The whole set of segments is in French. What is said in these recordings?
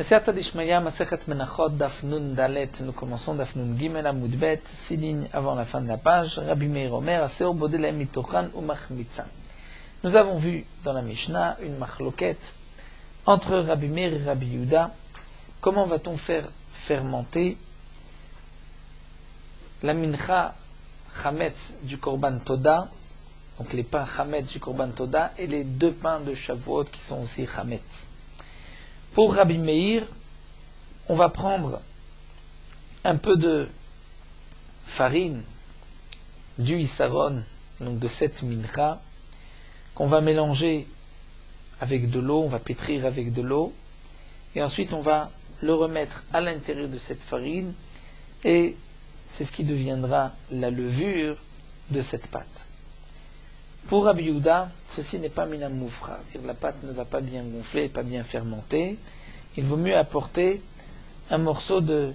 Meseret Dishmaya, Masechet Menachot, Daf Nun Dalet, nous commençons Daf Nun Gimel Amud Bet, 6 lignes avant la fin de la page, Rabbi Meir Omer, Aseor Bodelem Mitochan ou Machmitzan. Nous avons vu dans la Mishnah une machloket entre Rabbi Meir et Rabbi Yehuda. Comment va-t-on faire fermenter la mincha chametz du Korban Toda, donc les pains chametz du Korban Toda, et les 2 pains de Shavuot qui sont aussi chametz. Pour Rabbi Meir, on va prendre un peu de farine du Isaron, donc de cette mincha, qu'on va mélanger avec de l'eau, on va pétrir avec de l'eau, et ensuite on va le remettre à l'intérieur de cette farine, et c'est ce qui deviendra la levure de cette pâte. Pour Rabbi Yehuda, ceci n'est pas minam moufra, c'est-à-dire la pâte ne va pas bien gonfler, pas bien fermenter. Il vaut mieux apporter un morceau de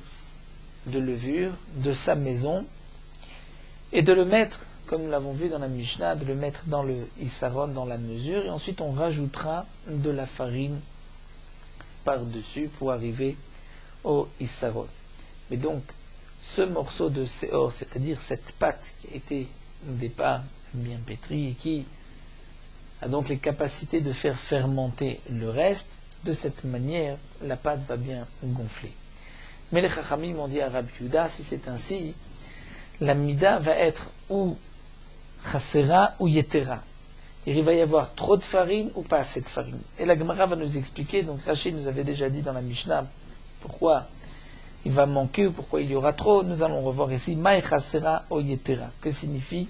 levure de sa maison et de le mettre, comme nous l'avons vu dans la Mishnah, de le mettre dans le Isaron, dans la mesure, et ensuite on rajoutera de la farine par-dessus pour arriver au Isaron. Mais donc, ce morceau de séor, c'est-à-dire cette pâte qui a été au départ bien pétrie et qui a donc les capacités de faire fermenter le reste, de cette manière, la pâte va bien gonfler. Mais les Chachamim ont dit à Rabbi Yehuda, si c'est ainsi, la mida va être ou chassera ou yetera. Il va y avoir trop de farine ou pas assez de farine. Et la Gemara va nous expliquer, donc Rachid nous avait déjà dit dans la Mishnah, pourquoi il va manquer ou pourquoi il y aura trop. Nous allons revoir ici, maï chassera ou yetera. Que signifie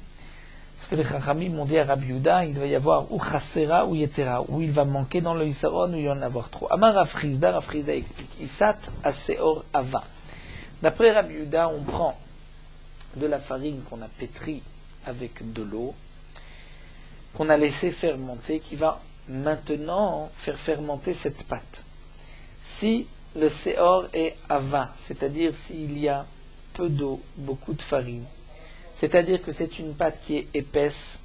ce que les Chachamim m'ont dit à Rabbi Yehuda, il va y avoir ou chassera ou yetera, ou il va manquer dans le Isaron ou il y en avoir trop. Amar Rafrizda explique, Isat aseor ava. D'après Rabbi Yehuda, on prend de la farine qu'on a pétrie avec de l'eau, qu'on a laissé fermenter, qui va maintenant faire fermenter cette pâte. Si le seor est ava, c'est-à-dire s'il y a peu d'eau, beaucoup de farine, c'est-à-dire que c'est une pâte qui est épaisse,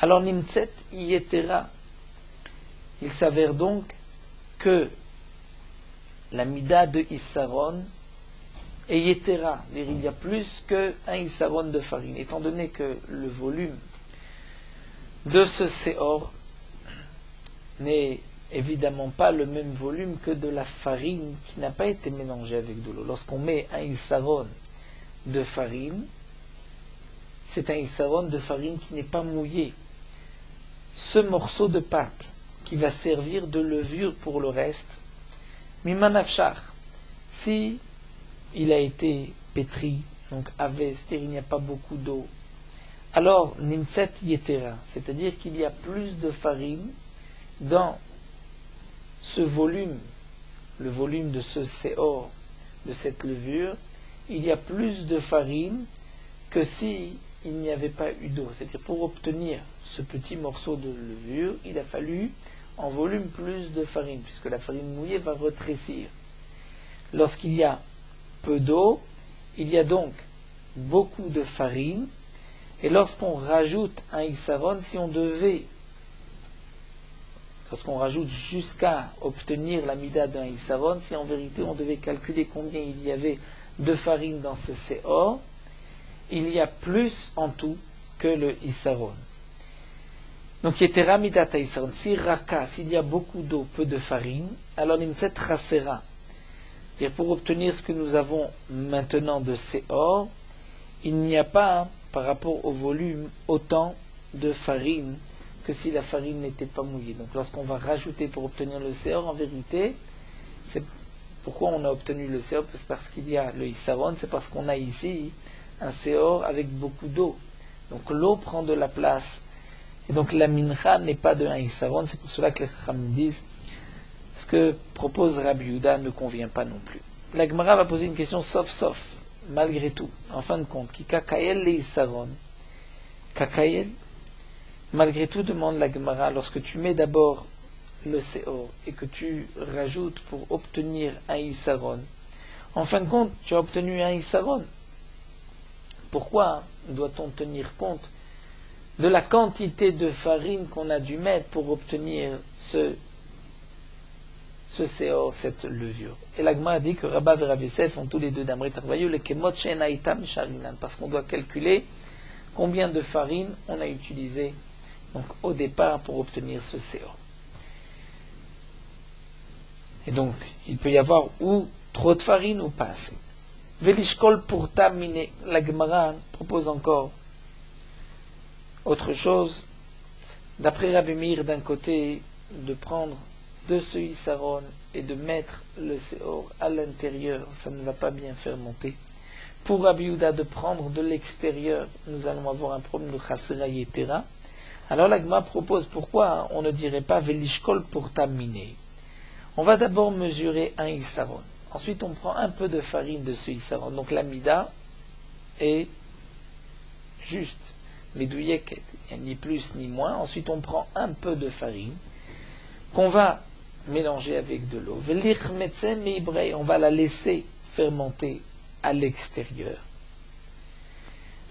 alors nimtzet yetera. Il s'avère donc que la mida de Isaron est yetera, c'est-à-dire il y a plus qu'un Isaron de farine, étant donné que le volume de ce seor n'est évidemment pas le même volume que de la farine qui n'a pas été mélangée avec de l'eau. Lorsqu'on met un Isaron de farine, c'est un Isaron de farine qui n'est pas mouillé. Ce morceau de pâte qui va servir de levure pour le reste, mimanafshar, si il a été pétri, donc avé, c'est-à-dire il n'y a pas beaucoup d'eau, alors nimtzet yetera, c'est-à-dire qu'il y a plus de farine dans ce volume, le volume de ce seor, de cette levure, il y a plus de farine que si il n'y avait pas eu d'eau. C'est-à-dire pour obtenir ce petit morceau de levure, il a fallu en volume plus de farine, puisque la farine mouillée va rétrécir. Lorsqu'il y a peu d'eau, il y a donc beaucoup de farine, et lorsqu'on rajoute un Isaron, lorsqu'on rajoute jusqu'à obtenir la mida d'un Isaron, si en vérité on devait calculer combien il y avait de farine dans ce seor, il y a plus en tout que le Isaron. Donc, yetera midata Isaron. Si raka, s'il y a beaucoup d'eau, peu de farine, alors nimtzet chassera. C'est-à-dire pour obtenir ce que nous avons maintenant de seor, il n'y a pas, par rapport au volume, autant de farine que si la farine n'était pas mouillée. Donc, lorsqu'on va rajouter pour obtenir le seor, en vérité, c'est pourquoi on a obtenu le seor, c'est parce qu'il y a le Isaron, c'est parce qu'on a ici un seor avec beaucoup d'eau. Donc l'eau prend de la place. Et donc la mincha n'est pas de un Isaron. C'est pour cela que les Chachamim disent ce que propose Rabbi Yehuda ne convient pas non plus. La Gemara va poser une question sauf, malgré tout, en fin de compte. Qui kakael le Isaron. Kakael, malgré tout, demande la Gemara, lorsque tu mets d'abord le seor et que tu rajoutes pour obtenir un Isaron, en fin de compte, tu as obtenu un Isaron. Pourquoi doit-on tenir compte de la quantité de farine qu'on a dû mettre pour obtenir ce ce séor, cette levure. Et l'Agma a dit que Rabba et Rav Yosef ont tous les deux d'Amrit Arvayu, le Kemot Shenaïtam Sharinan, parce qu'on doit calculer combien de farine on a utilisé donc, au départ pour obtenir ce séor. Et donc, il peut y avoir ou trop de farine ou pas assez. Velishkol pour tamine, la Gemara propose encore autre chose. D'après Rabbi Meir, d'un côté, de prendre de ce Issaron et de mettre le séor à l'intérieur, ça ne va pas bien fermenter. Pour Rabbi Yehuda, de prendre de l'extérieur, nous allons avoir un problème de Chasera Yetera. Alors la Gemara propose pourquoi on ne dirait pas Velishkol pour tamine. On va d'abord mesurer un Issaron. Ensuite, on prend un peu de farine de ce Issaron. Donc l'amida est juste, medouilleket, il n'y a ni plus ni moins. Ensuite, on prend un peu de farine qu'on va mélanger avec de l'eau. On va la laisser fermenter à l'extérieur.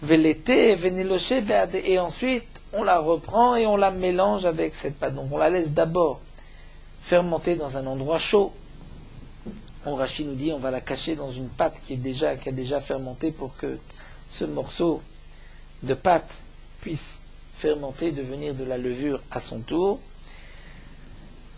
Et ensuite, on la reprend et on la mélange avec cette pâte. Donc on la laisse d'abord fermenter dans un endroit chaud. Rashi nous dit on va la cacher dans une pâte qui a déjà fermenté pour que ce morceau de pâte puisse fermenter, devenir de la levure à son tour.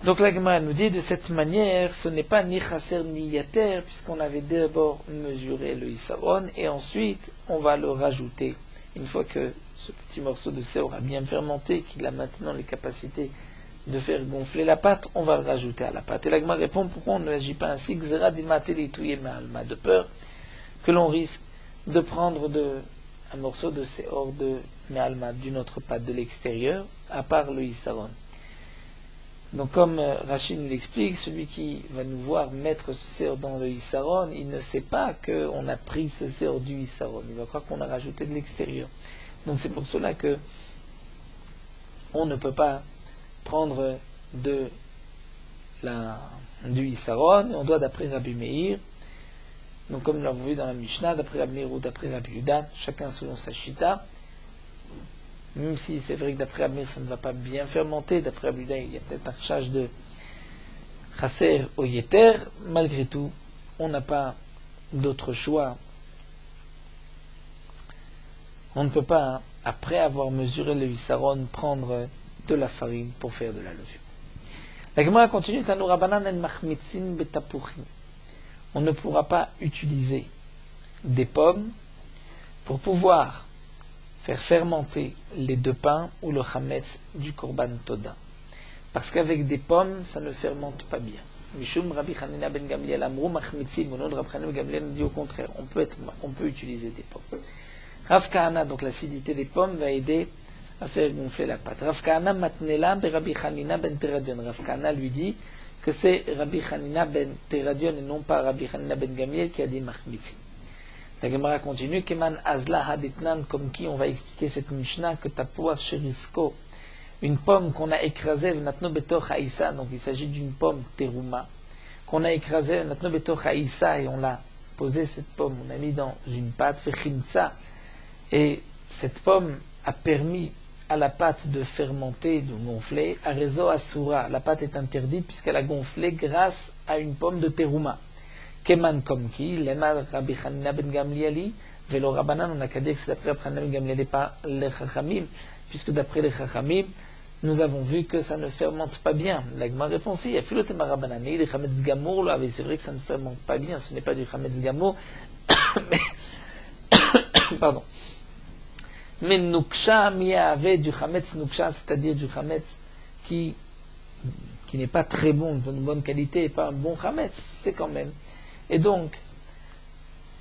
Donc la Gemara nous dit de cette manière, ce n'est pas ni chaser ni yater, puisqu'on avait d'abord mesuré le Issaron, et ensuite on va le rajouter. Une fois que ce petit morceau de séor a bien fermenté, qu'il a maintenant les capacités de faire gonfler la pâte, on va le rajouter à la pâte. Et la Gemara répond pourquoi on ne agit pas ainsi, de peur que l'on risque de prendre un morceau de séor de me'alma d'une autre pâte de l'extérieur, à part le Issaron. Donc comme Rachid nous l'explique, celui qui va nous voir mettre ce séor dans le Issaron, il ne sait pas qu'on a pris ce séor du Issaron, il va croire qu'on a rajouté de l'extérieur. Donc c'est pour cela que on ne peut pas prendre du Issaron, et on doit d'après Rabbi Meir, donc comme nous l'avons vu dans la Mishnah, d'après Rabbi Meir ou d'après Rabbi Yehuda, chacun selon sa chita, même si c'est vrai que d'après Rabbi Meir ça ne va pas bien fermenter, d'après Rabbi Yehuda il y a peut-être un charge de chaser au yeter, malgré tout, on n'a pas d'autre choix. On ne peut pas, après avoir mesuré le Issaron, prendre de la farine pour faire de la levure. La Gemara continue, on ne pourra pas utiliser des pommes pour pouvoir faire fermenter les deux pains ou le chametz du korban toda. Parce qu'avec des pommes, ça ne fermente pas bien. Mishum Rabbi Hanina ben Gamliel amrou machmitzim, au nom de Rabbi Hanina ben Gamliel, dit au contraire, on peut utiliser des pommes. Rav Kahana, donc l'acidité des pommes, va aider à faire gonfler la pâte. Rav Kahana matnela be Rabbi Hanina ben Teradion. Rav Kahana lui dit que c'est Rabbi Hanina ben Teradion et non pas Rabbi Hanina ben Gamliel qui a dit machmitzim. La Gemara continue, Keman Azla Haditnan, comme qui on va expliquer cette Mishnah, que Tapouar Sherisko, une pomme qu'on a écrasée, Natno Betoch Haïssa, donc il s'agit d'une pomme terouma, qu'on a écrasée, Natno Betoch Haïssa, et on l'a posé cette pomme, on a mis dans une pâte, Fechimtsa, et cette pomme a permis à la pâte de fermenter, de gonfler, Arezo Asura, la pâte est interdite puisqu'elle a gonflé grâce à une pomme de terouma. Keman comme qui, Lemar Rabbi Hanina ben Gamlieli, Velo Rabbanan, on n'a qu'à dire que c'est d'après Rabbi Hanina ben Gamlieli, pas les Chachamim, puisque d'après les Chachamim, nous avons vu que ça ne fermente pas bien. La Gemara répond si, Filotema Rabbanani, les Chametz Gamour, là, c'est vrai que ça ne fermente pas bien, ce n'est pas du Chametz Gamour, mais, pardon. Mais Nuksha mi'ave du Chametz Nuksha, c'est-à-dire du Chametz qui n'est pas très bon, de bonne qualité, et pas un bon Chametz, c'est quand même. Et donc,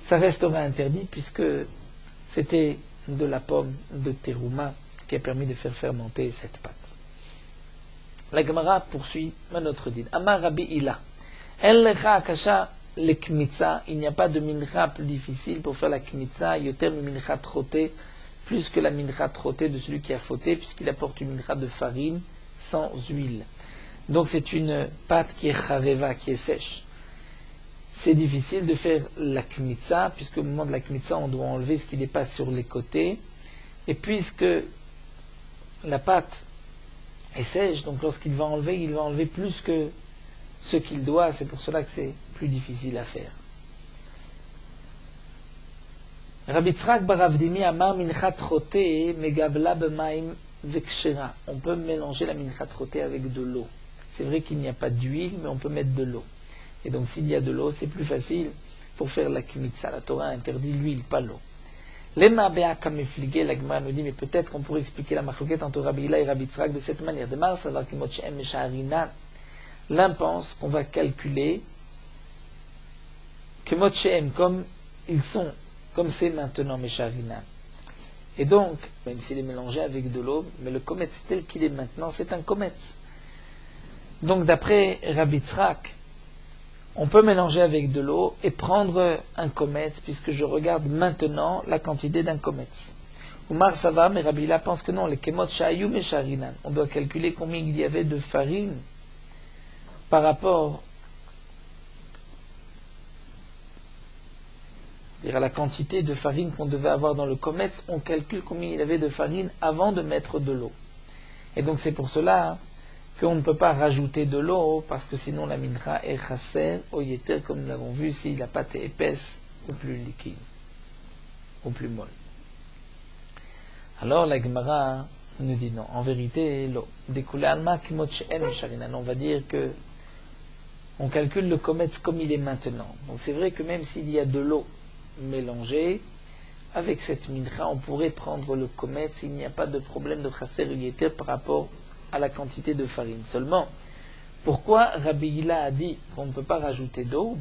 ça restera interdit puisque c'était de la pomme de terouma qui a permis de faire fermenter cette pâte. La Gemara poursuit un autre din. Amar Rabbi Ila. El lecha akasha le kmitza. Il n'y a pas de mincha plus difficile pour faire la kmitza. Yoter mi mincha troté, plus que la mincha troté de celui qui a fauté, puisqu'il apporte une mincha de farine sans huile. Donc c'est une pâte qui est chareva, qui est sèche. C'est difficile de faire la kmitza, puisque au moment de la kmitza, on doit enlever ce qui dépasse sur les côtés. Et puisque la pâte est sèche, donc lorsqu'il va enlever plus que ce qu'il doit, c'est pour cela que c'est plus difficile à faire. Rabbi Yitzhak bar Avdimi amar minchat choté megabla b'maim vekshera. On peut mélanger la minchat choté avec de l'eau. C'est vrai qu'il n'y a pas d'huile, mais on peut mettre de l'eau. Et donc s'il y a de l'eau, c'est plus facile pour faire la kmitza. La Torah interdit l'huile, pas l'eau. Lema bea kamifligé, la Gemara nous dit, mais peut-être qu'on pourrait expliquer la machloket entre Rabbi Hila et Rabbi Yitzhak de cette manière. De Mar savar kimot she'em mesharina. L'un pense qu'on va calculer kimot she'em comme ils sont, comme c'est maintenant mesharina. Et donc, même s'il est mélangé avec de l'eau, mais le kometz tel qu'il est maintenant, c'est un kometz. Donc d'après Rabbi Yitzhak, on peut mélanger avec de l'eau et prendre un kometz, puisque je regarde maintenant la quantité d'un kometz. Oumar Sava, mais Rabbi Hila pense que non, les kemot sha'ayu mesharinan. On doit calculer combien il y avait de farine par rapport à la quantité de farine qu'on devait avoir dans le kometz. On calcule combien il y avait de farine avant de mettre de l'eau. Et donc c'est pour cela qu'on ne peut pas rajouter de l'eau, parce que sinon la mincha est chasser au yeter, comme nous l'avons vu, si la pâte est épaisse ou plus liquide, ou plus molle. Alors la Gemara nous dit non, en vérité, l'eau. On va dire que on calcule le kometz comme il est maintenant. Donc c'est vrai que même s'il y a de l'eau mélangée, avec cette mincha, on pourrait prendre le kometz, il n'y a pas de problème de chasser au yeter par rapport à la quantité de farine. Seulement, pourquoi Rabbi Hila a dit qu'on ne peut pas rajouter d'eau?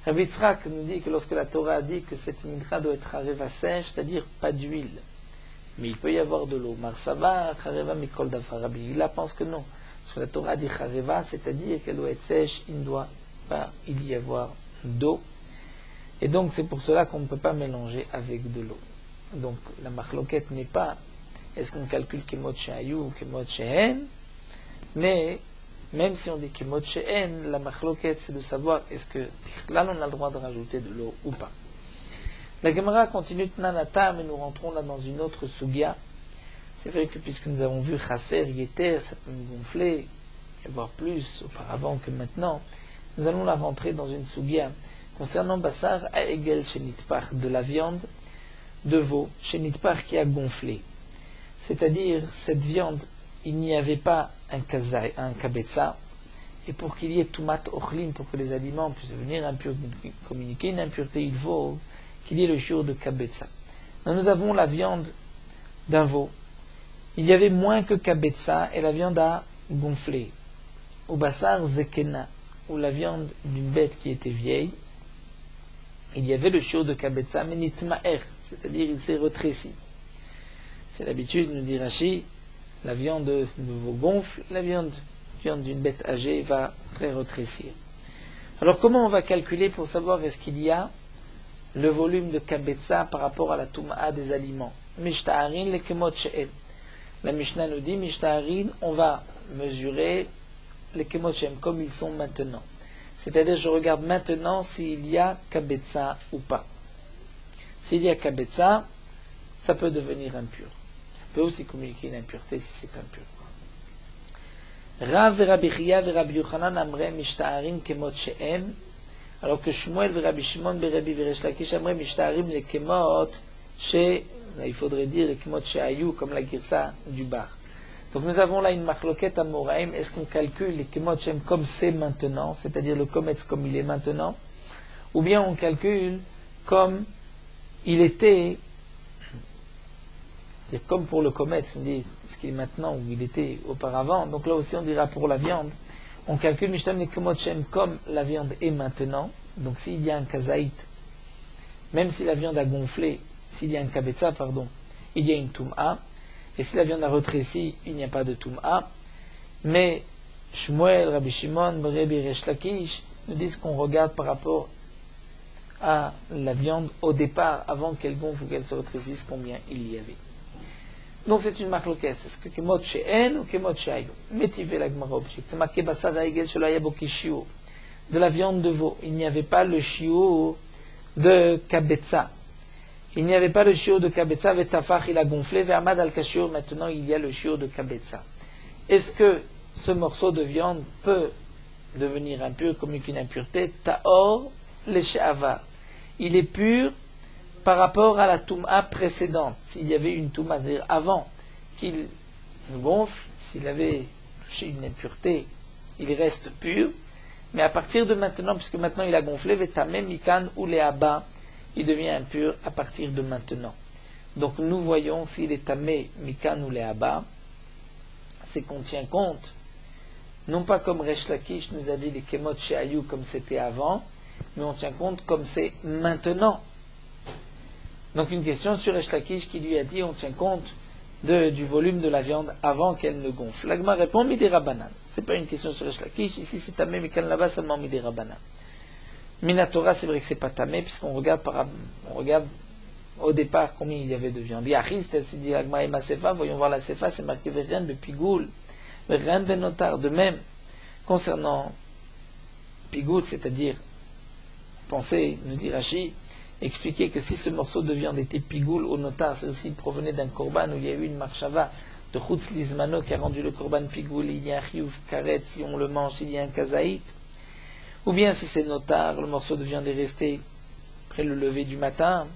Rabbi Yitzhak nous dit que lorsque la Torah a dit que cette mincha doit être hareva sèche, c'est-à-dire pas d'huile, mais il peut y avoir de l'eau. Marsava, hareva mikol dafra. Rabbi Hila pense que non. Parce que la Torah a dit hareva, c'est-à-dire qu'elle doit être sèche, il ne doit pas y avoir d'eau. Et donc c'est pour cela qu'on ne peut pas mélanger avec de l'eau. Donc la machloket n'est pas est-ce qu'on calcule kemot she'ayu ou kemot she'en, mais même si on dit kemot she'en, la machloket c'est de savoir est-ce que là on a le droit de rajouter de l'eau ou pas. La Gemara continue Tnanata, mais nous rentrons là dans une autre sugya. C'est vrai que puisque nous avons vu chasser, yeter, ça peut nous gonfler, et voire plus auparavant que maintenant, nous allons la rentrer dans une sugya concernant Bassar Ha'egel Shenitpach, de la viande de veau, Shenitpach qui a gonflé. C'est-à-dire, cette viande, il n'y avait pas un kabetza, et pour qu'il y ait tumat ochlim, pour que les aliments puissent devenir impurs, communiquer une impureté, il faut qu'il y ait le shiur de kabetza. Nous avons la viande d'un veau. Il y avait moins que kabetza, et la viande a gonflé. Au bassar zekena, ou la viande d'une bête qui était vieille, il y avait le shiur de kabetza, mais nitma'er, c'est-à-dire il s'est retréci. C'est l'habitude, nous dit Rashi, la viande de veau gonfle, la viande d'une bête âgée va très retrécir. Alors comment on va calculer pour savoir est-ce qu'il y a le volume de kabetza par rapport à la tuma'a des aliments? Mishta'arin le kemot she'em. La Mishnah nous dit, Mishta'arin, on va mesurer les kemot she'em comme ils sont maintenant. C'est-à-dire, je regarde maintenant s'il y a kabetza ou pas. S'il y a kabetza, ça peut devenir impur. Ça peut aussi communiquer une impureté si c'est impur. Rav et Rabbi Chia et Rabbi Yochanan amre mishta'arim kemot she'em, alors que Shmuel et Rabbi Shimon et Rabbi Resh Lakish amre mishta'arim le kemot she, il faudrait dire le kemot she'ayu, comme la girsa du bar. Donc nous avons là une machloket à Moraim. Est-ce qu'on calcule les kemot she'em comme c'est maintenant, c'est-à-dire le kometz comme il est maintenant, ou bien on calcule comme il était, comme pour le kometz, on dit ce qu'il est maintenant ou il était auparavant. Donc là aussi on dira pour la viande, on calcule Mishtam le kemot she'em comme la viande est maintenant. Donc s'il y a un kazaït, même si la viande a gonflé, s'il y a un kabetza, pardon, il y a une tum'a. Et si la viande a retréci, il n'y a pas de tum'a. Mais Shmuel, Rabbi Shimon, Rabbi Resh Lakish nous disent qu'on regarde par rapport à la viande au départ, avant qu'elle gonfle ou qu'elle se retrécisse, combien il y avait. Donc c'est une machloket. Est-ce que kemot she'en ou kemot she'ayu? Métivé la Gemara objecte. C'est marqué basar ha'egel shelo haya bo kishiur. De la viande de veau. Il n'y avait pas le shiur de kabetza. Il n'y avait pas le shiur de kabetza, vetafach il a gonflé, ve'amad al kashiur, maintenant il y a le shiur de kabetza. est-ce que ce morceau de viande peut devenir impur comme une impureté? Ta'or leshe'avar. Il est pur par rapport à la touma précédente. S'il y avait une touma, c'est-à-dire avant qu'il gonfle, s'il avait touché une impureté, il reste pur. Mais à partir de maintenant, puisque maintenant il a gonflé, vetame mikan ou leaba, il devient impur à partir de maintenant. Donc nous voyons s'il est tamé mikan ou leaba, c'est qu'on tient compte, non pas comme Resh Lakish nous a dit les kemot she'ayu comme c'était avant, mais on tient compte comme c'est maintenant. Donc une question sur Resh Lakish qui lui a dit on tient compte du volume de la viande avant qu'elle ne gonfle. L'Agma répond Midei Rabbanan. C'est pas une question sur Resh Lakish, ici c'est tamé mikan là-bas seulement Midei Rabbanan. Minatora, c'est vrai que c'est pas tamé, puisqu'on regarde au départ combien il y avait de viande. Yachis, c'est dit Agma et Masefa, voyons voir la Sefa, c'est marqué Verien de Pigoul, Verien de Notar. De même, concernant Pigoul, c'est-à-dire, pensez, nous dit Rashi, expliquer que si ce morceau de viande était Pigoul au Notar, c'est-à-dire s'il provenait d'un korban où il y a eu une marchava de Chutz Lizmano qui a rendu le korban Pigoul, il y a un chiyuv karet, si on le mange, il y a un kazaït. Ou bien si c'est notar, le morceau de viande est resté après le lever du matin.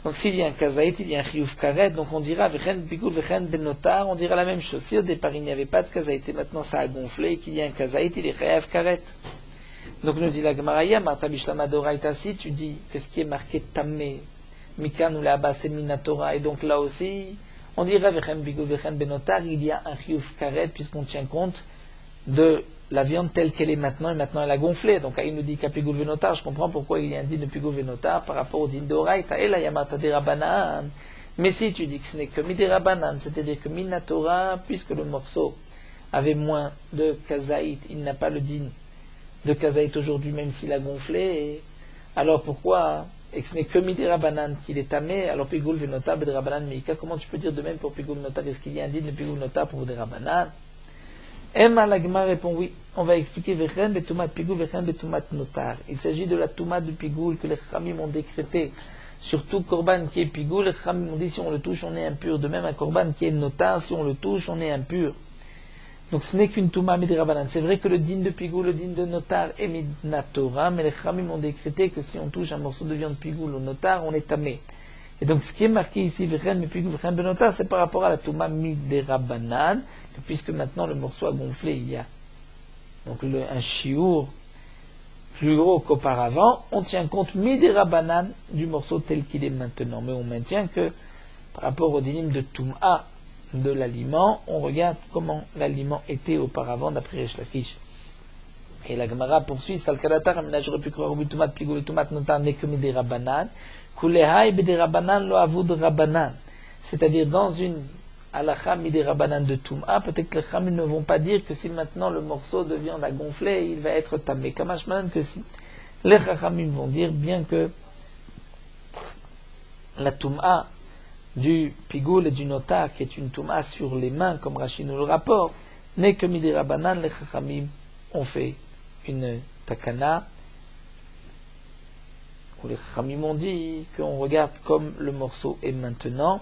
Donc s'il y a un kazaït, il y a un chiyuv karet, donc on dira v'chen pigoul v'chen ben notar, on dira la même chose. Si au départ il n'y avait pas de kazaït et maintenant ça a gonflé, qu'il y a un kazaït, il est chayav karet. Donc nous dit la Gemara, Marta Bishlama d'Oraita, si tu dis que ce qui est marqué tamé, mikan ou là-bas c'est minatora, et donc là aussi, on dira v'chen pigoul v'chen ben notar, il y a un chiyuv karet puisqu'on tient compte de la viande telle qu'elle est maintenant, et maintenant elle a gonflé. Donc il nous dit qu'Apigul Venotar, je comprends pourquoi il y a un din de Pigul Venotar par rapport au din d'Oraita. Et la Yamata de Rabbanan. Mais si tu dis que ce n'est que Midei Rabbanan, c'est-à-dire que Minatora, puisque le morceau avait moins de kazaït, il n'a pas le din de kazaït aujourd'hui, même s'il a gonflé. Alors pourquoi, et que ce n'est que Midei Rabbanan qu'il est tamé, alors Pigul Venotar, Midei Rabbanan, Meika, comment tu peux dire de même pour Pigul Venotar? Est-ce qu'il y a un din de Pigul Venotar pour Midei Rabbanan? Emma Lagma répond oui. On va expliquer Vechen betumat pigoul, Vechen betumat notar. Il s'agit de la touma de pigoul que les Khamim ont décrété. Surtout korban qui est pigoul, les Khamim ont dit si on le touche on est impur. De même un korban qui est notar, si on le touche on est impur. Donc ce n'est qu'une touma Midei Rabbanan. C'est vrai que le din de pigoul, le din de notar est minatora, mais les Khamim ont décrété que si on touche un morceau de viande pigoul au notar, on est tamé. Et donc ce qui est marqué ici, Vechen pigoul, Vechen benotar, c'est par rapport à la touma Midei Rabbanan, puisque maintenant le morceau a gonflé, il y a donc un chiour plus gros qu'auparavant, on tient compte Midei Rabbanan du morceau tel qu'il est maintenant. Mais on maintient que par rapport au dinim de Toum'a de l'aliment, on regarde comment l'aliment était auparavant d'après Resh Lakish. Et la Gemara poursuit, Salkadatar, j'aurais pu croire au Bitumat Pigul et Tumat Notar n'est que Midei Rabbanan, Kulehai Midei Rabbanan lo avud Rabbanan. C'est-à-dire dans une Alacha Midei Rabbanan de Toum'a, peut-être que les Khamim ne vont pas dire que si maintenant le morceau de viande a gonflé, il va être tamé. Kamashmanan que si. Les Khamim vont dire, bien que la Toum'a du Pigoul et du Notar, qui est une Toum'a sur les mains, comme Rashi nous le rapporte, n'est que Midei Rabbanan, les Khamim ont fait une takana, où les Khamim ont dit qu'on regarde comme le morceau est maintenant,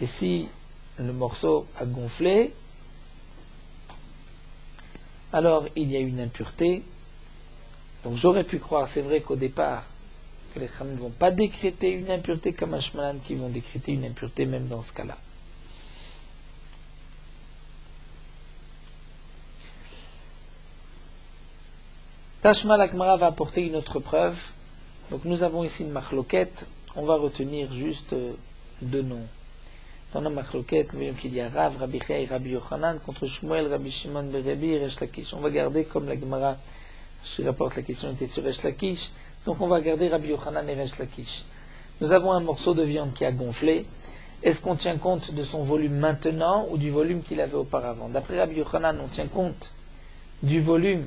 et si le morceau a gonflé, alors il y a une impureté. Donc j'aurais pu croire, c'est vrai qu'au départ, que les Khamim ne vont pas décréter une impureté comme Ashmalan, qui vont décréter une impureté même dans ce cas-là. Tashma l'Agmara va apporter une autre preuve. Donc nous avons ici une machloquette, on va retenir juste deux noms. Dans la machloquette, nous voyons qu'il y a Rav, Rabbi Chia et Rabbi Yochanan contre Shmuel, Rabbi Shimon, Rabbi et Resh Lakish. On va garder comme la Gemara, je rapporte la question était sur Resh Lakish, donc on va garder Rabbi Yochanan et Resh Lakish. Nous avons un morceau de viande qui a gonflé. Est-ce qu'on tient compte de son volume maintenant ou du volume qu'il avait auparavant? D'après Rabbi Yochanan, on tient compte du volume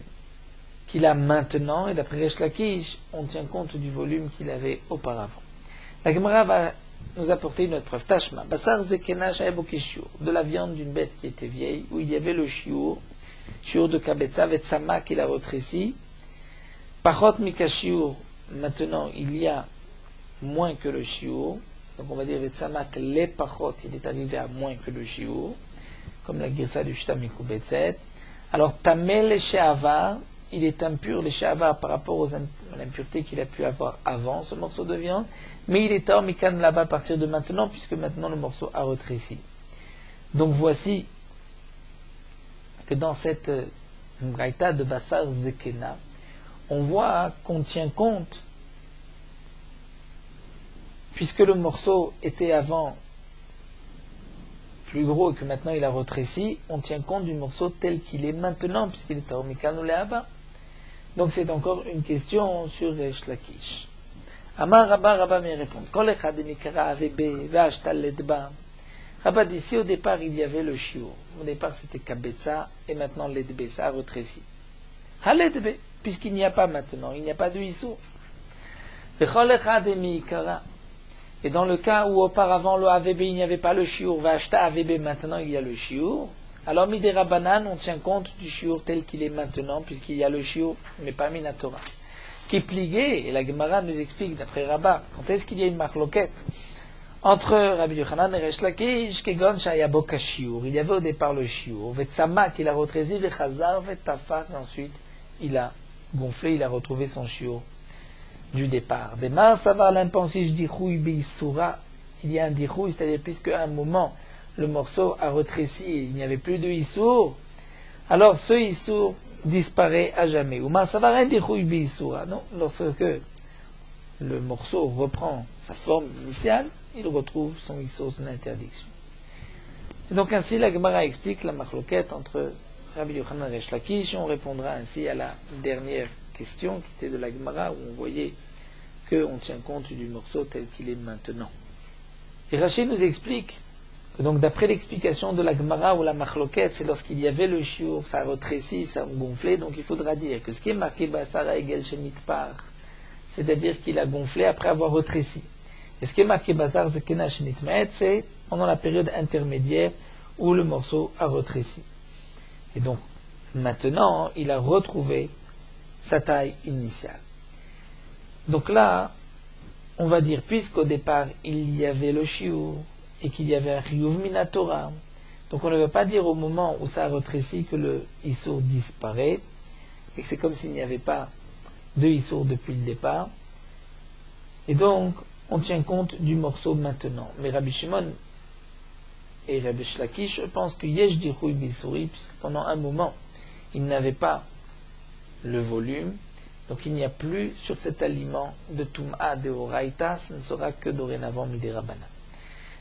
qu'il a maintenant, et d'après Resh Lakish, on tient compte du volume qu'il avait auparavant. La Gemara va nous apporter une autre preuve. Tashma, Basar Zekena Shaeboki Shiur, de la viande d'une bête qui était vieille, où il y avait le shiur de Kabetza, Vetsama qu'il a retréci. Pachot Mika Shiur, maintenant il y a moins que le shiur, donc on va dire Vetsama que les Pachot, il est arrivé à moins que le shiur. comme la Girsa du Shita Mikubetset. Alors, Tamel le She'avar, il est impur, le She'avar, par rapport à l'impureté qu'il a pu avoir avant ce morceau de viande, mais il est hors Mikan là-bas à partir de maintenant, puisque maintenant le morceau a retréci. Donc voici que dans cette Mbraïta de Bassar Zekena, on voit qu'on tient compte, puisque le morceau était avant plus gros et que maintenant il a retréci, on tient compte du morceau tel qu'il est maintenant, puisqu'il est hors Mikan ou Le'aba. Donc c'est encore une question sur Resh Lakish. Amar Rabba me répond. Kol echad mikara avebe ve'ashtal ledba. Rabba dit, si au départ il y avait le shiur, au départ c'était kabetza, et maintenant ledbe, ça a retréci. Ha ledbe, puisqu'il n'y a pas maintenant, il n'y a pas de issur. Vechol echad mikara. Et dans le cas où auparavant le avebe il n'y avait pas le shiur, ve'ashta avebe, maintenant il y a le shiur, alors midé Rabbanan, on tient compte du shiur tel qu'il est maintenant, puisqu'il y a le shiur, mais pas Minatora. Qui pligué, et la Gemara nous explique d'après Rabba, quand est-ce qu'il y a une marloquette entre Rabbi Yochanan et Resh Lakish, Kegon Shayabok Shiur. Il y avait au départ le shiur, Vetsama qu'il a retrési, Vechazar, Vetafar, et ensuite il a gonflé, il a retrouvé son shiur du départ. Demar Savar l'impensif dichouy beisoura, il y a un dichouy, c'est-à-dire puisque à un moment le morceau a retréci et il n'y avait plus de issour, alors ce issour disparaît à jamais. Ou Savar dichouy beisoura, non, lorsque le morceau reprend sa forme initiale, il retrouve son issour, son interdiction. Et donc ainsi la Gemara explique la marloquette entre Rabbi Yochanan et Resh Lakish, et on répondra ainsi à la dernière question qui était de la Gemara où on voyait qu'on tient compte du morceau tel qu'il est maintenant. Et Rashi nous explique que donc d'après l'explication de la Gemara ou la Machloket, c'est lorsqu'il y avait le shiur, ça a retréci, ça a gonflé, donc il faudra dire que ce qui est marqué Basara Egel Shenitpar, c'est-à-dire qu'il a gonflé après avoir retréci. Et ce qui est marqué Basar Zekena Shenitmaet, c'est pendant la période intermédiaire où le morceau a retréci. Et donc maintenant, il a retrouvé sa taille initiale. Donc là, on va dire, puisqu'au départ, il y avait le shiur et qu'il y avait un chiyuv minatora, donc on ne va pas dire au moment où ça a retréci que le issour disparaît, et que c'est comme s'il n'y avait pas de issour depuis le départ. Et donc, on tient compte du morceau maintenant. Mais Rabbi Shimon et Rabbi Shlakish pensent que yesh dichouy bisouri, puisque pendant un moment, il n'avait pas le volume, donc il n'y a plus sur cet aliment de Tum'a de Horaïta, ce ne sera que dorénavant Midé Rabbanan.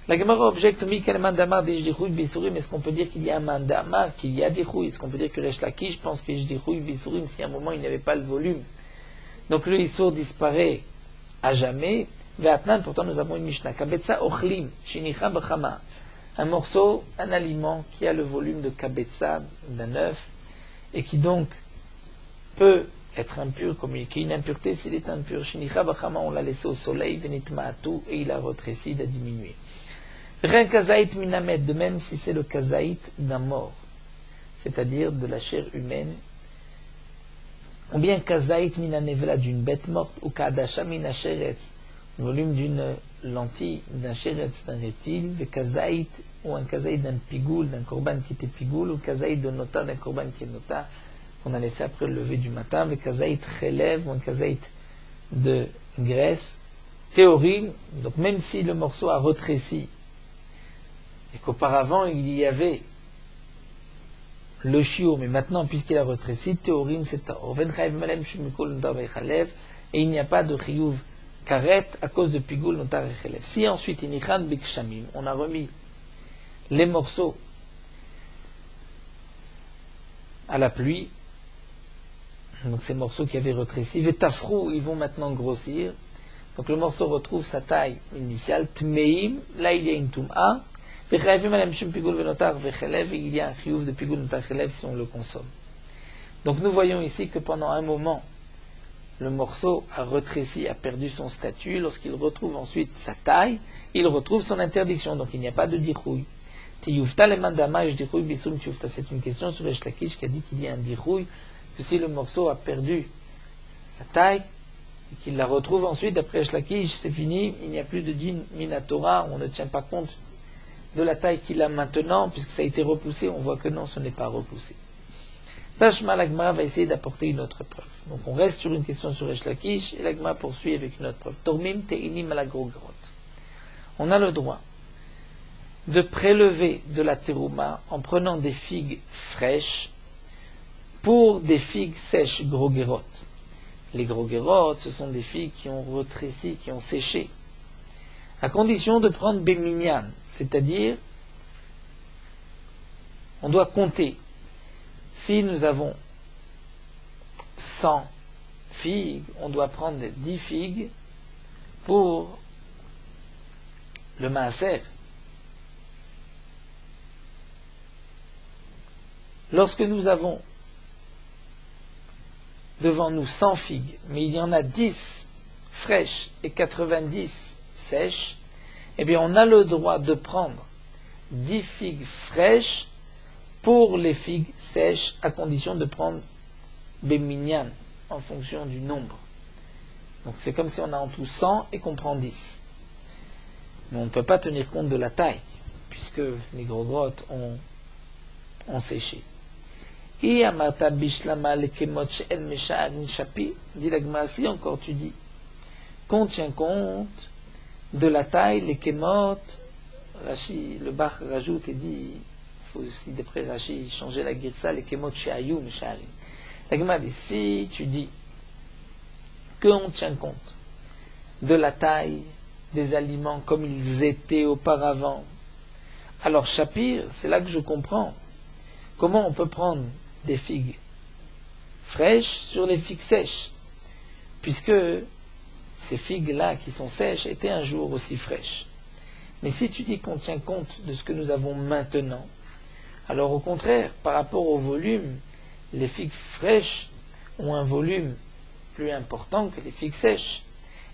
La Gemara objecte, mais est-ce qu'on peut dire qu'il y a un mandamar, qu'il y a des rouilles? Est-ce qu'on peut dire que Resh Lakish pense que des rouilles bisurim si à un moment il n'y avait pas le volume? Donc le issour disparaît à jamais. Ve'atnan, pourtant nous avons une Mishnah. Kabetza ochlim, shinicha b'chama. Un morceau, un aliment qui a le volume de kabetza, d'un œuf, et qui donc peut être impur, comme il y a une impureté s'il est impur. Shinicha b'chama, on l'a laissé au soleil, venitma'atu, et il a retréci, il a diminué. Rien kazaït minamet, de même si c'est le kazaït d'un mort, c'est-à-dire de la chair humaine, ou bien kazaït minanevela d'une bête morte, ou kadasha minasheretz, le volume d'une lentille, d'un sheretz, d'un reptile, ve kazaït, ou un kazaït d'un pigoul, d'un korban qui était pigoul, ou kazaït de nota, d'un korban qui est nota, qu'on a laissé après le lever du matin, ve kazaït relève, ou un kazaït de graisse, théorie, donc même si le morceau a retréci, et qu'auparavant il y avait le shiur, mais maintenant puisqu'il a retréci, théorim c'est taor. Et il n'y a pas de chiyuv karet à cause de pigul notar et chelev. Si ensuite inichan bikshamim, on a remis les morceaux à la pluie, donc ces morceaux qui avaient retréci, vetafrou, ils vont maintenant grossir, donc le morceau retrouve sa taille initiale, tmeim, là il y a une tum'a, il y a un chiyuv de pigul notar chelev si on le consomme. Donc nous voyons ici que pendant un moment, le morceau a retréci, a perdu son statut. Lorsqu'il retrouve ensuite sa taille, il retrouve son interdiction. Donc il n'y a pas de dichouille. C'est une question sur Resh Lakish qui a dit qu'il y a un dichouille, que si le morceau a perdu sa taille, et qu'il la retrouve ensuite après Resh Lakish, c'est fini, il n'y a plus de din minatora, on ne tient pas compte de la taille qu'il a maintenant, puisque ça a été repoussé, on voit que non, ce n'est pas repoussé. Tashma, l'Agma va essayer d'apporter une autre preuve. Donc on reste sur une question sur Resh Lakish, et l'Agma poursuit avec une autre preuve. Tormim teinim alagrogrot. On a le droit de prélever de la terouma en prenant des figues fraîches pour des figues sèches, grogerot. Les grogerot, ce sont des figues qui ont retréci, qui ont séché, à condition de prendre béminyan, c'est-à-dire on doit compter. Si nous avons 100 figues, on doit prendre 10 figues pour le maaser. Lorsque nous avons devant nous 100 figues, mais il y en a 10 fraîches et 90 sèches, eh bien on a le droit de prendre 10 figues fraîches pour les figues sèches, à condition de prendre béminyan, en fonction du nombre. Donc c'est comme si on a en tout 100 et qu'on prend 10. Mais on ne peut pas tenir compte de la taille, puisque les gros grottes ont séché. Et amata bishlama lekemot she'en mesha'arin shapi, dit la Gemara, si encore tu dis qu'on tient compte de la taille, les kemot, Rashi, le Bach rajoute et dit, il faut aussi d'après Rashi changer la girsa, les kemot she'ayu mesha'arin. La Gemara dit, si tu dis qu'on tient compte de la taille des aliments comme ils étaient auparavant, alors Shapir, c'est là que je comprends comment on peut prendre des figues fraîches sur les figues sèches, puisque ces figues-là qui sont sèches étaient un jour aussi fraîches. Mais si tu dis qu'on tient compte de ce que nous avons maintenant, alors au contraire, par rapport au volume, les figues fraîches ont un volume plus important que les figues sèches.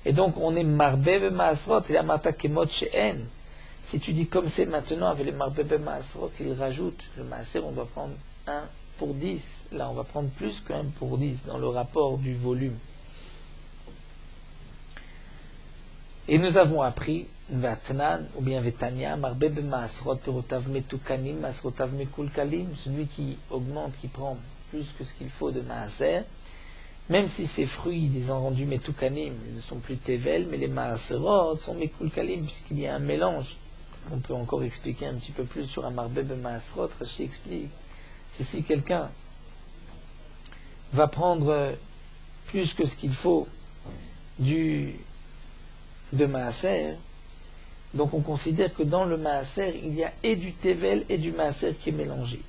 Et donc on est marbebe maasrot, et la mata kemot she'en. Si tu dis comme c'est maintenant avec les marbebe maasrot, ils rajoutent le maaser, on doit prendre 1 pour 10. Là on va prendre plus que 1 pour 10 dans le rapport du volume. Et nous avons appris Vatnan ou bien Vetania, marbebe maasrot perotav metukanim, maasrotav mekulkalim, celui qui augmente, qui prend plus que ce qu'il faut de maaser, même si ces fruits, ils ont rendu metukanim, ne sont plus tevel, mais les maaserot sont mekulkalim, puisqu'il y a un mélange. On peut encore expliquer un petit peu plus sur un marbebe maaserot. Rashi explique, c'est si quelqu'un va prendre plus que ce qu'il faut de maaser, donc on considère que dans le maaser, il y a et du tevel et du maaser qui est mélangé.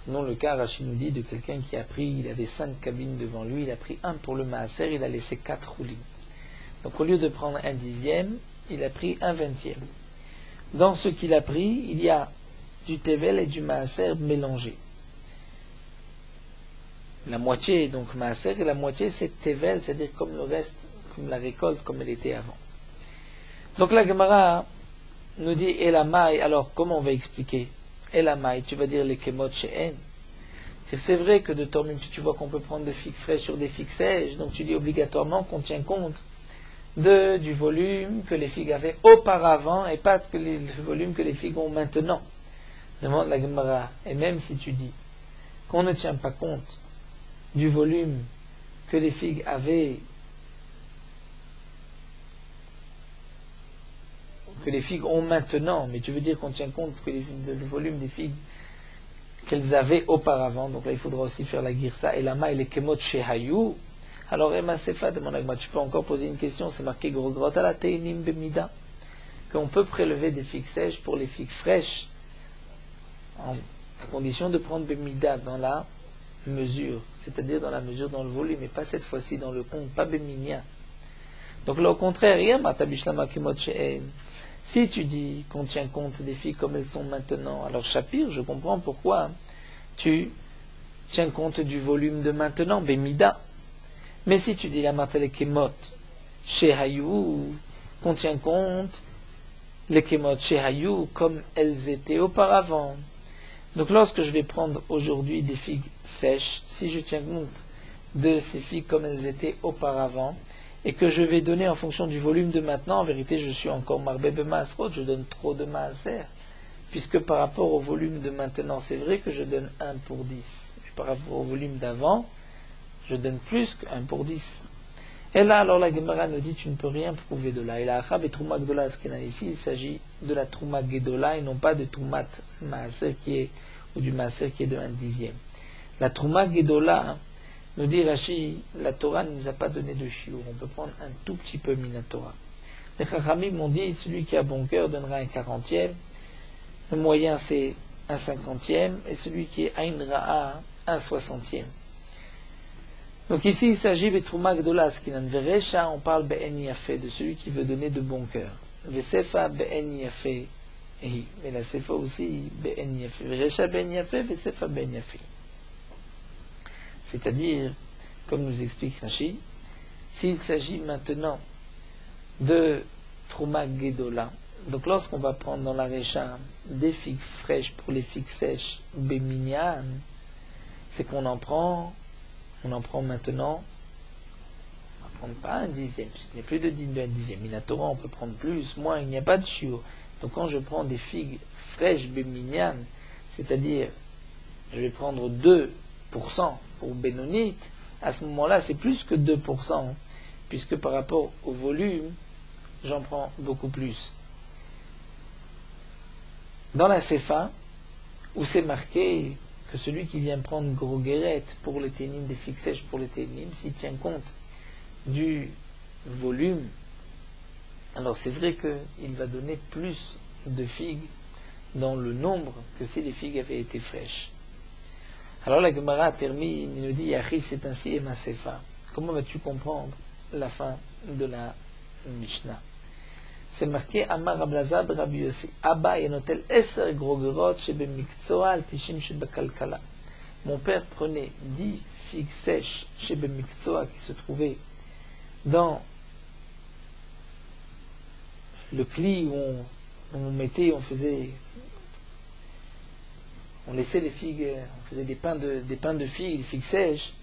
Non, le cas, Rashi nous dit, de quelqu'un qui a pris, il avait 5 cabines devant lui, il a pris 1 pour le maaser, il a laissé 4 roulis. Donc au lieu de prendre 1/10, il a pris 1/20. Dans ce qu'il a pris, il y a du tevel et du maaser mélangés. La moitié est donc maaser et la moitié c'est tevel, c'est-à-dire comme le reste, comme la récolte, comme elle était avant. Donc la Gemara nous dit Elamai, alors comment on va expliquer Elamai, tu vas dire les kemot she'en. C'est vrai que de Tormim, tu vois qu'on peut prendre des figues fraîches sur des figues sèches, donc tu dis obligatoirement qu'on tient compte du volume que les figues avaient auparavant et pas le volume que les figues ont maintenant. Demande la Gemara. Et même si tu dis qu'on ne tient pas compte du volume que les figues avaient, que les figues ont maintenant, mais tu veux dire qu'on tient compte que le volume des figues qu'elles avaient auparavant, donc là il faudra aussi faire la girsa, et la ma et les kemot shehayu. Alors Emma Sefa demande à Gemara, tu peux encore poser une question, c'est marqué grogrot ala teinim bemida, qu'on peut prélever des figues sèches pour les figues fraîches, à condition de prendre bemida dans la mesure, c'est-à-dire dans la mesure, dans le volume, mais pas cette fois-ci dans le compte, pas béminia. Donc là au contraire, si tu dis qu'on tient compte des filles comme elles sont maintenant, alors Shapir, je comprends pourquoi tu tiens compte du volume de maintenant, bémida. Mais si tu dis la matale kemot shehayu, qu'on tient compte les kemot shehayu comme elles étaient auparavant. Donc lorsque je vais prendre aujourd'hui des figues sèches, si je tiens compte de ces figues comme elles étaient auparavant, et que je vais donner en fonction du volume de maintenant, en vérité je suis encore marbebe maasrot, je donne trop de maaser, puisque par rapport au volume de maintenant, c'est vrai que je donne 1 pour 10, et par rapport au volume d'avant, je donne plus que 1 pour 10. Et là, alors la Gemara nous dit, tu ne peux rien prouver de là. Et la Achab et Trouma Gdola, ce qu'il y a ici, il s'agit de la Trouma Gedola et non pas de Troumat Maaser ou du Maaser qui est de 1/10. La Trouma Gedola, nous dit Rashi, la Torah ne nous a pas donné de shiur. On peut prendre un tout petit peu Minatora. Les Chachamim m'ont dit, celui qui a bon cœur donnera un 40e. Le moyen c'est un 50e. Et celui qui est Ain Ra'a, un 60e. Donc ici, il s'agit de Trouma Gdola, Skinan Veresha, on parle Be'en Yafé, de celui qui veut donner de bon cœur. Vesefa Be'en Yafé, mais la Sefa aussi Be'en Yafé. Veresha Be'en Yafé, Vesefa Be'en Yafé. C'est-à-dire, comme nous explique Rashi, s'il s'agit maintenant de Trouma Gdola, donc lorsqu'on va prendre dans la Recha des figues fraîches pour les figues sèches, Be'minyan, c'est qu'on en prend. On en prend maintenant, on ne va prendre pas 1/10, il n'y a plus de 1/10. Minatora, on peut prendre plus, moins, il n'y a pas de shiur. Donc quand je prends des figues fraîches, béminianes, c'est-à-dire, je vais prendre 2% pour bénonite, à ce moment-là, c'est plus que 2%, puisque par rapport au volume, j'en prends beaucoup plus. Dans la Sefa, où c'est marqué que celui qui vient prendre gros guérette pour les ténim, des figues sèches pour les ténim, s'il tient compte du volume, alors c'est vrai qu'il va donner plus de figues dans le nombre que si les figues avaient été fraîches. Alors la Gemara termine, il nous dit, Yachi, c'est ainsi et ma sefa. Comment vas-tu comprendre la fin de la Mishnah? C'est marqué Amar Ablazar Rabbi Yossi. Abba yenotel eser grogorot shebemikzoa al tishim shebekalkala. Mon père prenait 10 figues sèches shebemikzoa qui se trouvaient dans le cli où on mettait, on laissait les figues, on faisait des pains de figues, des figues sèches.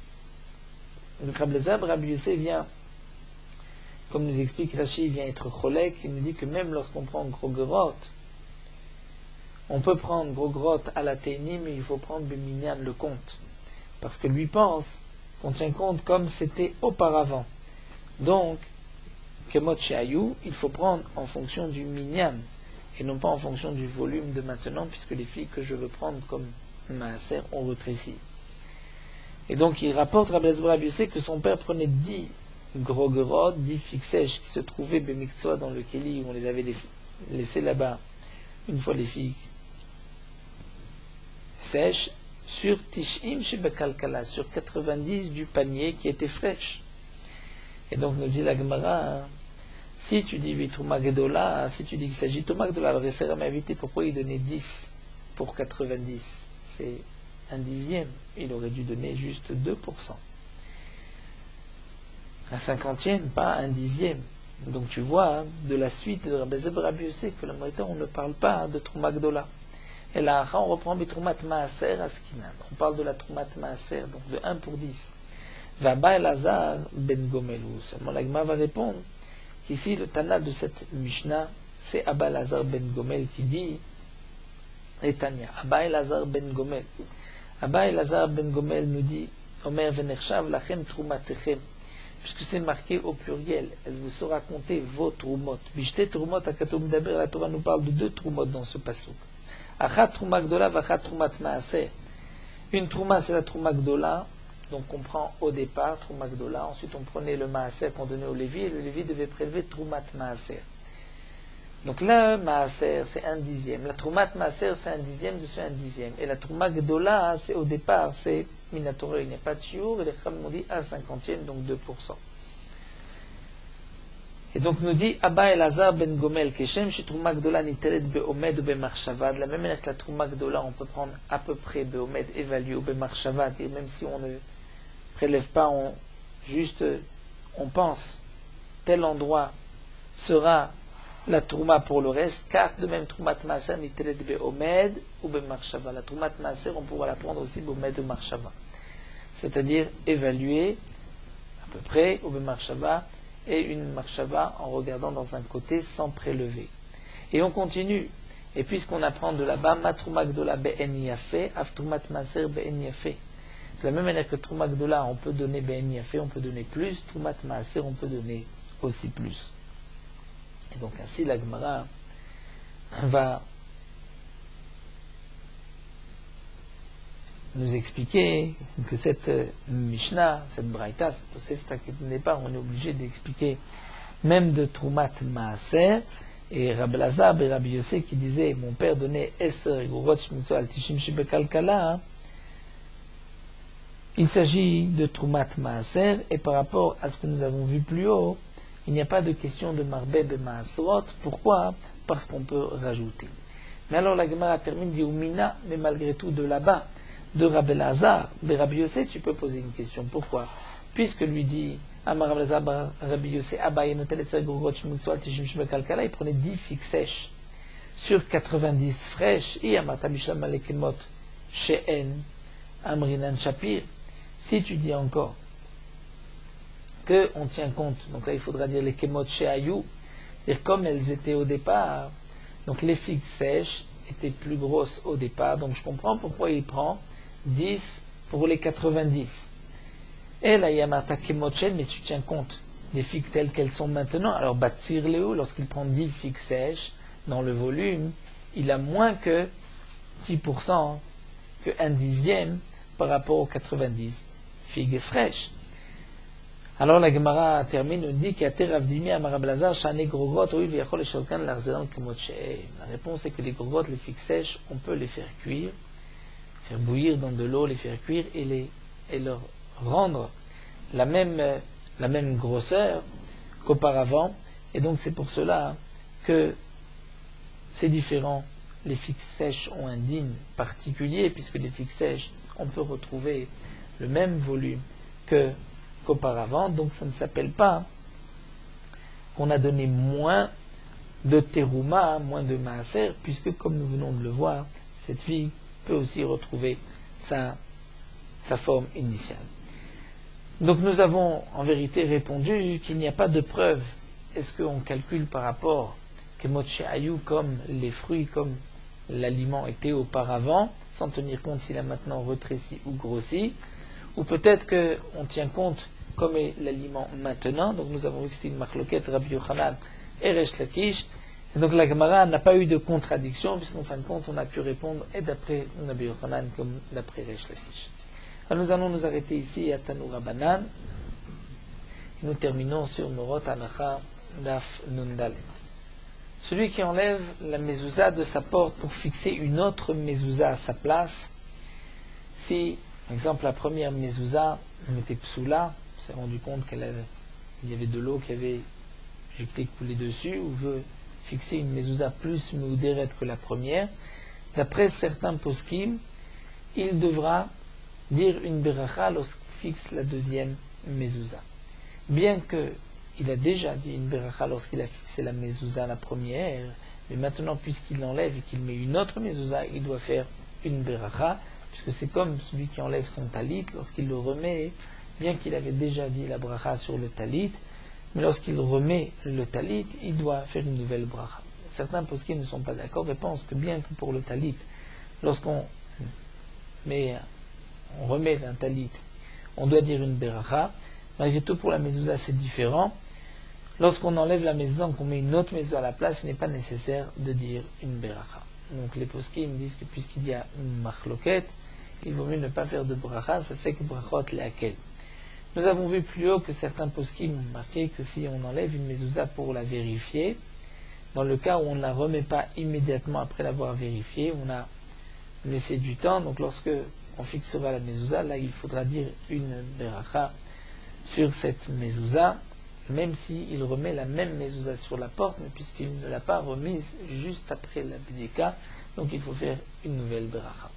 Donc Ablazar Rabbi Yossi vient, comme nous explique Rashi, il vient être cholek, il nous dit que même lorsqu'on prend grogorot, on peut prendre grogorot à la ténim, mais il faut prendre Beminyan le compte. Parce que lui pense qu'on tient compte comme c'était auparavant. Donc, Kemot Sheayu, il faut prendre en fonction du minyan, et non pas en fonction du volume de maintenant, puisque les filles que je veux prendre comme maaser ont rétréci. Et donc il rapporte Rabbi Yossi que son père prenait 10 grogorot, 10 figues sèches qui se trouvaient Bemikzoa dans le Kéli, où on les avait laissées là-bas, une fois les figues sèches, sur Tishim Shebekalkala, sur 90 du panier qui était fraîche. Et donc nous dit la Gemara, si tu dis Trouma Gedola, si tu dis qu'il s'agit de Trouma Gedola, alors Esser m'a invité, pourquoi il donnait 10 pour 90? C'est 1/10, il aurait dû donner juste 2%. Un 50e, pas 1/10. Donc tu vois, de la suite de Rabbi Yossi, que la Mérita, on ne parle pas de Trouma Gdola. Et là, on reprend Troumat Maaser Askinan. On parle de la Troumat Maaser, donc de 1 pour 10. Vaba Elazar Ben Gomelou. Seulement l'Agma va répondre qu'ici, le Tana de cette Mishnah, c'est Abba Elazar Ben Gomel qui dit, et Tanya, Abba Elazar Ben Gomel. Abba Elazar Ben Gomel nous dit, Omer Venershav Lachem Troumatechem. Puisque c'est marqué au pluriel, elle vous saura compter vos troumot. Bishte troumot akatom daber, la Torah nous parle de 2 troumot dans ce passouk. Achat trouma gdola, vachat troumat maaser. Une trouma, c'est la trouma gdola, donc on prend au départ trouma gdola, ensuite on prenait le maaser qu'on donnait au Lévi, et le Lévi devait prélever troumat maaser. Donc là, maaser, c'est 1/10. La troumat maaser, c'est 1/10 de ce 1/10. Et la trouma gdola, c'est au départ, c'est Minatora, il n'y a pas de chiour, et les Chachamim ont dit 1/50, donc 2%. Et donc nous dit Abba Elazar Ben Gomel, Keshem Trouma Gdola Nitelet Beomed ou Bemarshava. De la même manière que la Trouma Gdola, on peut prendre à peu près Beomed évalué ou Bemarshava, et même si on ne prélève pas, on pense tel endroit sera la Trouma pour le reste, car de même Troumat Maaser Nitelet Beomed ou Bemarshava. La Troumat Maaser, on pourra la prendre aussi Beomed ou Marshava. C'est-à-dire évaluer à peu près, ou Bemarshava, et une marshava en regardant dans un côté sans prélever. Et on continue. Et puisqu'on apprend de là-bas, Matrumak Gdola be'en yafé, Aftrumat Maser be'en yafé. De la même manière que Trumak Gdola, on peut donner be'en yafé, on peut donner plus, Trumat Maser, on peut donner aussi plus. Et donc ainsi la Gemara va nous expliquer que cette Mishnah, cette Braïta, cette Tosefta qui n'est pas, on est obligé d'expliquer même de Trumat Maaser. Et Rabbi Lazar et Rabbi Yossé qui disaient mon père donnait Eser Gurot Shmitzo al Tishim Shibekalkala. Il s'agit de Trumat Maaser, et par rapport à ce que nous avons vu plus haut, il n'y a pas de question de Marbeb et Maasrot. Pourquoi? Parce qu'on peut rajouter. Mais alors la Gemara termine, dit Oumina, mais malgré tout de là-bas, de Rabbi Lazar, mais Rabbi Yossé, tu peux poser une question. Pourquoi? Puisque lui dit Amar Rabbi Lazar, Rabbi Yossé, il prenait 10 figues sèches sur 90 fraîches, et Amata Mishlam Alekemot She'en Amrinan Shapir. Si tu dis encore qu'on tient compte, donc là il faudra dire les Kemot She'ayu, c'est-à-dire comme elles étaient au départ, donc les figues sèches étaient plus grosses au départ, donc je comprends pourquoi il prend 10 pour les 90. Et la Yamata Kemotchen, mais tu tiens compte des figues telles qu'elles sont maintenant. Alors Batsir Léo, lorsqu'il prend 10 figues sèches dans le volume, il a moins que 10%, que 1/10 par rapport aux 90 figues fraîches. Alors la Gemara termine, nous dit qu'il y a Teravdimi Amarablazar, Shane Grogot, Oil Viachol et Sholkan, Larzelan Kemotche. La réponse est que les grogottes, les figues sèches, on peut les faire cuire, faire bouillir dans de l'eau, les faire cuire et leur rendre la même grosseur qu'auparavant. Et donc c'est pour cela que c'est différent. Les figues sèches ont un dîme particulier, puisque les figues sèches, on peut retrouver le même volume qu'auparavant. Donc ça ne s'appelle pas qu'on a donné moins de terouma, moins de maaser, puisque comme nous venons de le voir, cette figue peut aussi retrouver sa forme initiale. Donc nous avons en vérité répondu qu'il n'y a pas de preuve. Est-ce qu'on calcule par rapport Kemot She'ayu comme les fruits, comme l'aliment était auparavant, sans tenir compte s'il a maintenant rétréci ou grossi, ou peut-être qu'on tient compte comme est l'aliment maintenant. Donc nous avons vu que c'était une marloquette Rabbi Yochanan et Resh Lakish. Et donc la Gemara n'a pas eu de contradiction, puisqu'en fin de compte on a pu répondre et d'après Rabbi Yochanan comme d'après Resh Lakish. Alors nous allons nous arrêter ici à Tanoura Banan. Et nous terminons sur Morot Anacha Daf Nundalet. Celui qui enlève la mezouza de sa porte pour fixer une autre mezouza à sa place, si, par exemple, la première mezouza, on était psoula, on s'est rendu compte qu'il y avait de l'eau qui avait coulé dessus, ou veut fixer une mezouza plus meudéret que la première, d'après certains poskim, il devra dire une beracha lorsqu'il fixe la deuxième mezouza. Bien qu'il a déjà dit une beracha lorsqu'il a fixé la mezouza la première, mais maintenant puisqu'il l'enlève et qu'il met une autre mezouza, il doit faire une beracha, puisque c'est comme celui qui enlève son talit, lorsqu'il le remet, bien qu'il avait déjà dit la bracha sur le talit, mais lorsqu'il remet le talit, il doit faire une nouvelle bracha. Certains poskim ne sont pas d'accord et pensent que bien que pour le talit, lorsqu'on remet un talit, on doit dire une beracha. Malgré tout, pour la mezouza, c'est différent. Lorsqu'on enlève la mezouza, qu'on met une autre mezouza à la place, il n'est pas nécessaire de dire une beracha. Donc les poskim disent que puisqu'il y a une machloket, il vaut mieux ne pas faire de bracha, ça fait que brachot leakel. Nous avons vu plus haut que certains poskim ont marqué que si on enlève une mezouza pour la vérifier, dans le cas où on ne la remet pas immédiatement après l'avoir vérifiée, on a laissé du temps, donc lorsque on fixera la mezouza, là il faudra dire une beracha sur cette mezouza, même s'il remet la même mezouza sur la porte, mais puisqu'il ne l'a pas remise juste après la bdika, donc il faut faire une nouvelle beracha.